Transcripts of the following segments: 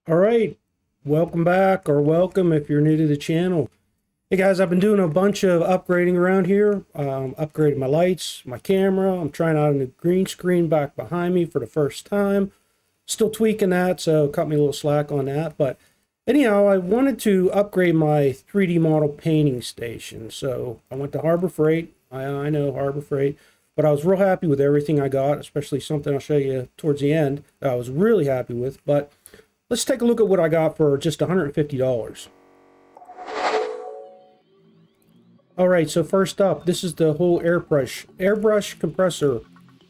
All right, welcome back, or welcome if you're new to the channel. Hey guys, I've been doing a bunch of upgrading around here. Upgrading my lights, my camera. I'm trying out a new green screen back behind me for the first time. Still tweaking that, so cut me a little slack on that. But anyhow, I wanted to upgrade my 3D model painting station. So I went to Harbor Freight. I know Harbor Freight. But I was real happy with everything I got, especially something I'll show you towards the end that I was really happy with. But let's take a look at what I got for just $150. All right, so first up, this is the whole Airbrush Compressor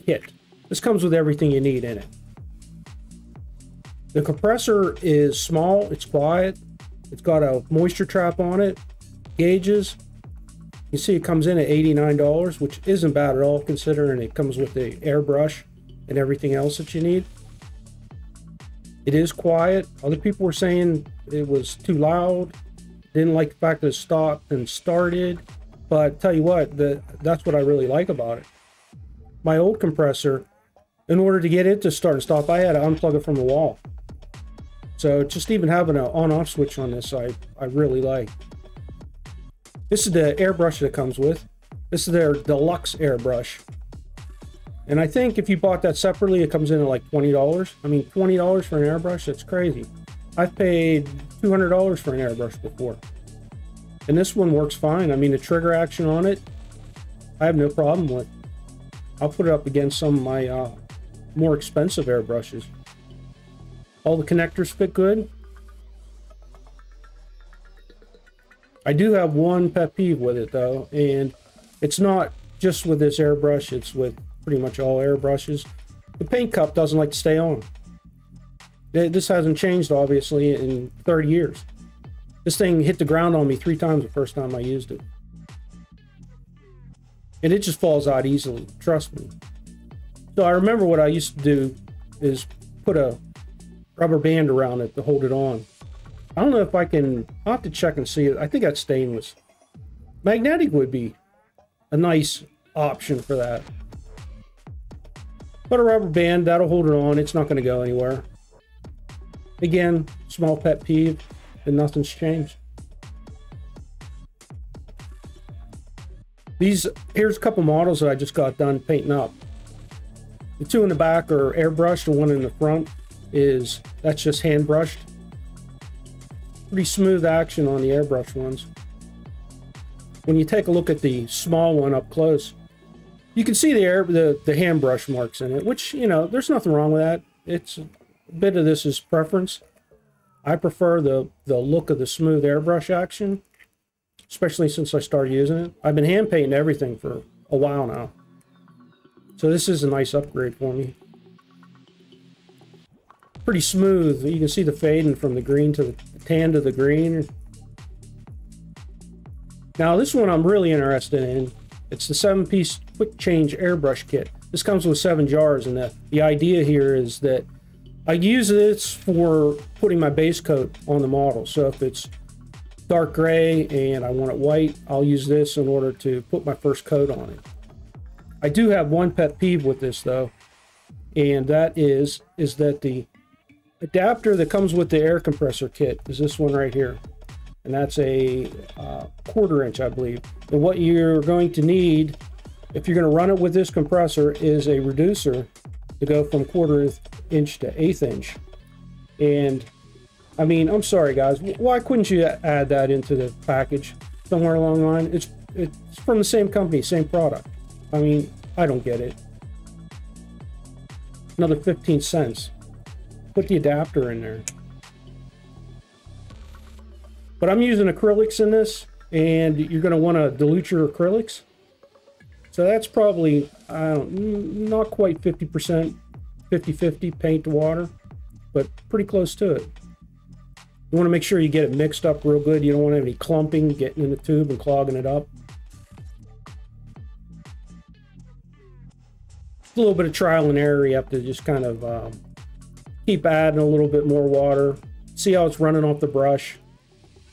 Kit. This comes with everything you need in it. The compressor is small, it's quiet, it's got a moisture trap on it, gauges. You see it comes in at $89, which isn't bad at all considering it comes with the airbrush and everything else that you need. It is quiet. Other people were saying it was too loud. Didn't like the fact that it stopped and started. But tell you what, that's what I really like about it. My old compressor, in order to get it to start and stop, I had to unplug it from the wall. So just even having an on-off switch on this, I really like. This is the airbrush that it comes with. This is their deluxe airbrush. And I think if you bought that separately, it comes in at like $20. I mean, $20 for an airbrush, that's crazy. I've paid $200 for an airbrush before. And this one works fine. I mean, the trigger action on it, I have no problem with. I'll put it up against some of my more expensive airbrushes. All the connectors fit good. I do have one pet peeve with it though, and it's not just with this airbrush, it's with pretty much all airbrushes. The paint cup doesn't like to stay on. This hasn't changed obviously in 30 years. This thing hit the ground on me 3 times the first time I used it. And it just falls out easily, trust me. So I remember what I used to do is put a rubber band around it to hold it on. I don't know if I can, I'll have to check and see it. I think that's stainless. Magnetic would be a nice option for that. But a rubber band, that'll hold it on. It's not going to go anywhere. Again, small pet peeve, and nothing's changed. Here's a couple models that I just got done painting up. The 2 in the back are airbrushed. The one in the front that's just hand brushed. Pretty smooth action on the airbrush ones. When you take a look at the small one up close, you can see the hand brush marks in it, which, you know, there's nothing wrong with that. It's a bit of this is preference. I prefer the look of the smooth airbrush action, especially since I started using it. I've been hand painting everything for a while now. So this is a nice upgrade for me. Pretty smooth. You can see the fading from the green to the tan to the green. Now this one I'm really interested in. It's the 7-piece quick change airbrush kit. This comes with 7 jars, and the idea here is that I use this for putting my base coat on the model. So if it's dark gray and I want it white, I'll use this in order to put my first coat on it. I do have one pet peeve with this though, and that is that the adapter that comes with the air compressor kit is this one right here. And that's a 1/4 inch, I believe. And what you're going to need, if you're going to run it with this compressor, is a reducer to go from 1/4 inch to 1/8 inch. And I mean, I'm sorry guys, why couldn't you add that into the package somewhere along the line? It's from the same company, same product. I mean, I don't get it. Another 15 cents. Put the adapter in there. But I'm using acrylics in this, and you're going to want to dilute your acrylics. So that's probably, not quite 50%, 50-50 paint to water, but pretty close to it. You want to make sure you get it mixed up real good. You don't want any clumping getting in the tube and clogging it up. A little bit of trial and error. You have to just kind of keep adding a little bit more water. See how it's running off the brush.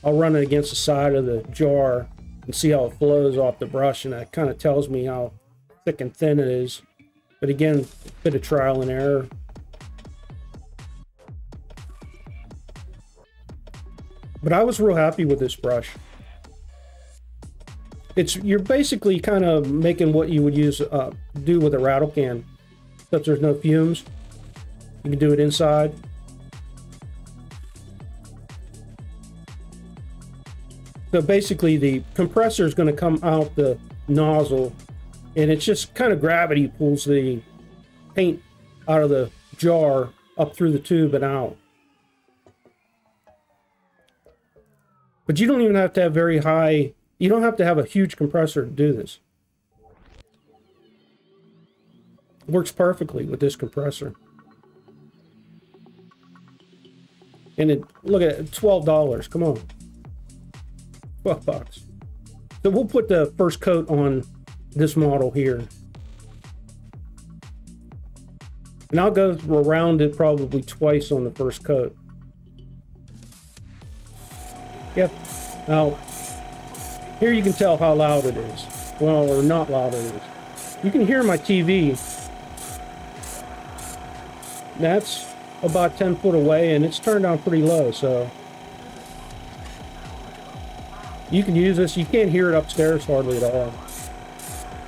I'll run it against the side of the jar and see how it flows off the brush, and that kind of tells me how thick and thin it is. But again, a bit of trial and error. But I was real happy with this brush. You're basically kind of making what you would do with a rattle can, except there's no fumes. You can do it inside. So basically the compressor is going to come out the nozzle, and it's just kind of gravity pulls the paint out of the jar up through the tube and out. But you don't even have to have very high, you don't have to have a huge compressor to do this. It works perfectly with this compressor. And look at it, $12, come on. $12. So we'll put the first coat on this model here. And I'll go around it probably twice on the first coat. Yep. Now, here you can tell how loud it is. Well, or not loud it is. You can hear my TV. That's about 10 foot away, and it's turned down pretty low, so you can use this. You can't hear it upstairs hardly at all.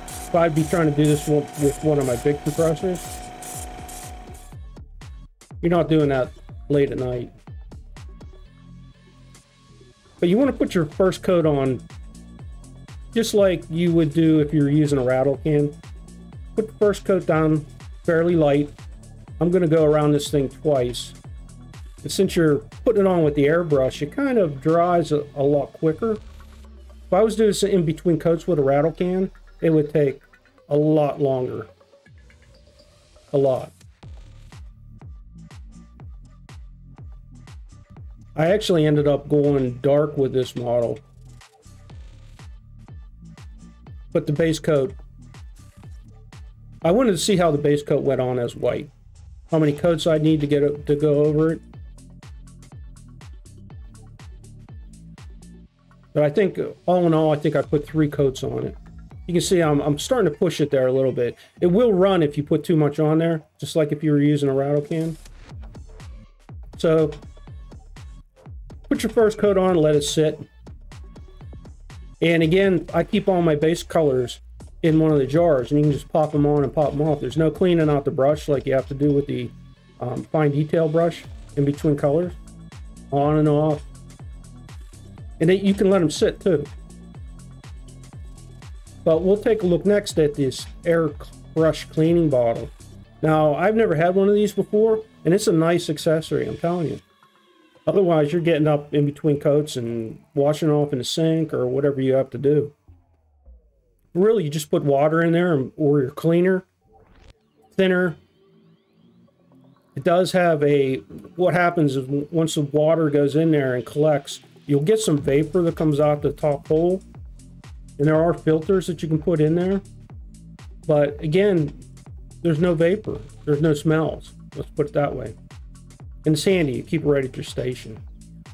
If I'd be trying to do this with one of my big compressors, you're not doing that late at night. But you want to put your first coat on just like you would do if you were using a rattle can. Put the first coat down fairly light. I'm going to go around this thing twice. And since you're putting it on with the airbrush, it kind of dries a lot quicker. If I was doing this in between coats with a rattle can, it would take a lot longer. A lot. I actually ended up going dark with this model. But the base coat, I wanted to see how the base coat went on as white. How many coats I'd need to get to go over it. But I think, all in all, I think I put 3 coats on it. You can see I'm starting to push it there a little bit. It will run if you put too much on there, just like if you were using a rattle can. So, put your first coat on, let it sit. And again, I keep all my base colors in one of the jars, and you can just pop them on and pop them off. There's no cleaning out the brush like you have to do with the fine detail brush in between colors. On and off. And then you can let them sit too. But we'll take a look next at this Airbrush cleaning bottle. Now, I've never had one of these before, and it's a nice accessory, I'm telling you. Otherwise, you're getting up in between coats and washing off in the sink or whatever you have to do. Really, you just put water in there or your cleaner, thinner. It does have what happens is once the water goes in there and collects, you'll get some vapor that comes out the top hole. And there are filters that you can put in there. But again, there's no vapor. There's no smells. Let's put it that way. And it's handy. You keep it right at your station.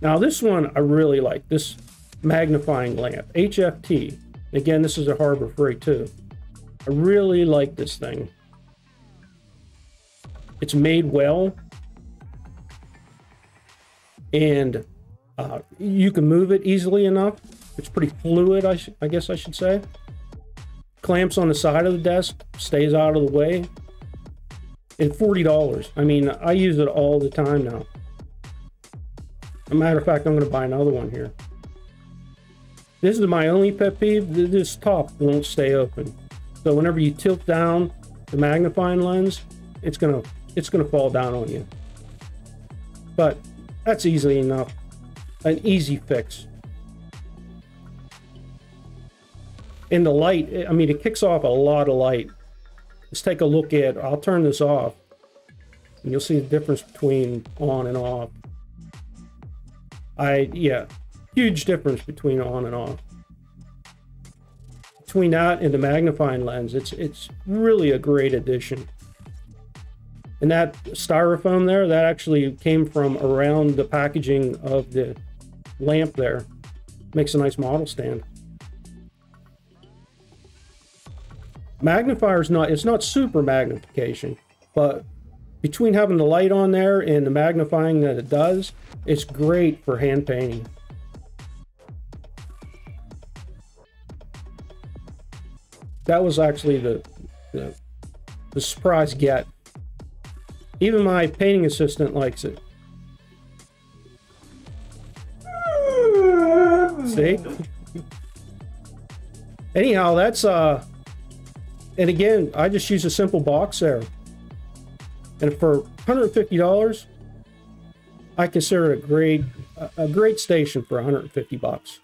Now this one I really like. This magnifying lamp. HFT. Again, this is a Harbor Freight too. I really like this thing. It's made well. And you can move it easily enough. It's pretty fluid, I guess I should say. Clamps on the side of the desk, stays out of the way. And $40. I mean, I use it all the time now. As a matter of fact, I'm going to buy another one here. This is my only pet peeve. This top won't stay open. So whenever you tilt down the magnifying lens, it's gonna fall down on you. But that's easy enough. An easy fix. And the light, I mean, it kicks off a lot of light. Let's take a look at, I'll turn this off, and you'll see the difference between on and off. Yeah, huge difference between on and off. Between that and the magnifying lens, it's really a great addition. And that styrofoam there, that actually came from around the packaging of the lamp there. Makes a nice model stand. Magnifier's it's not super magnification, but between having the light on there and the magnifying that it does, it's great for hand painting. That was actually the surprise get. Even my painting assistant likes it. See? Anyhow, that's and again, I just use a simple box there. And for $150, I consider it a great station for 150 bucks.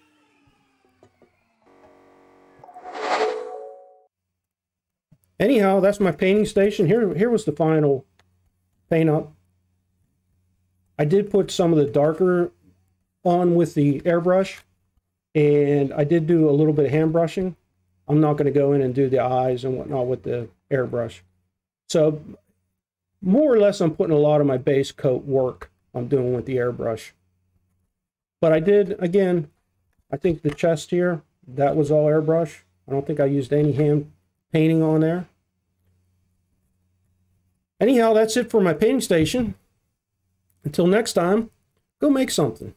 Anyhow, that's my painting station. Here was the final paint up. I did put some of the darker on with the airbrush, and I did do a little bit of hand brushing. I'm not going to go in and do the eyes and whatnot with the airbrush. So more or less I'm putting a lot of my base coat work I'm doing with the airbrush. But I did, again, I think the chest here, that was all airbrush. I don't think I used any hand painting on there. Anyhow, that's it for my painting station. Until next time, go make something.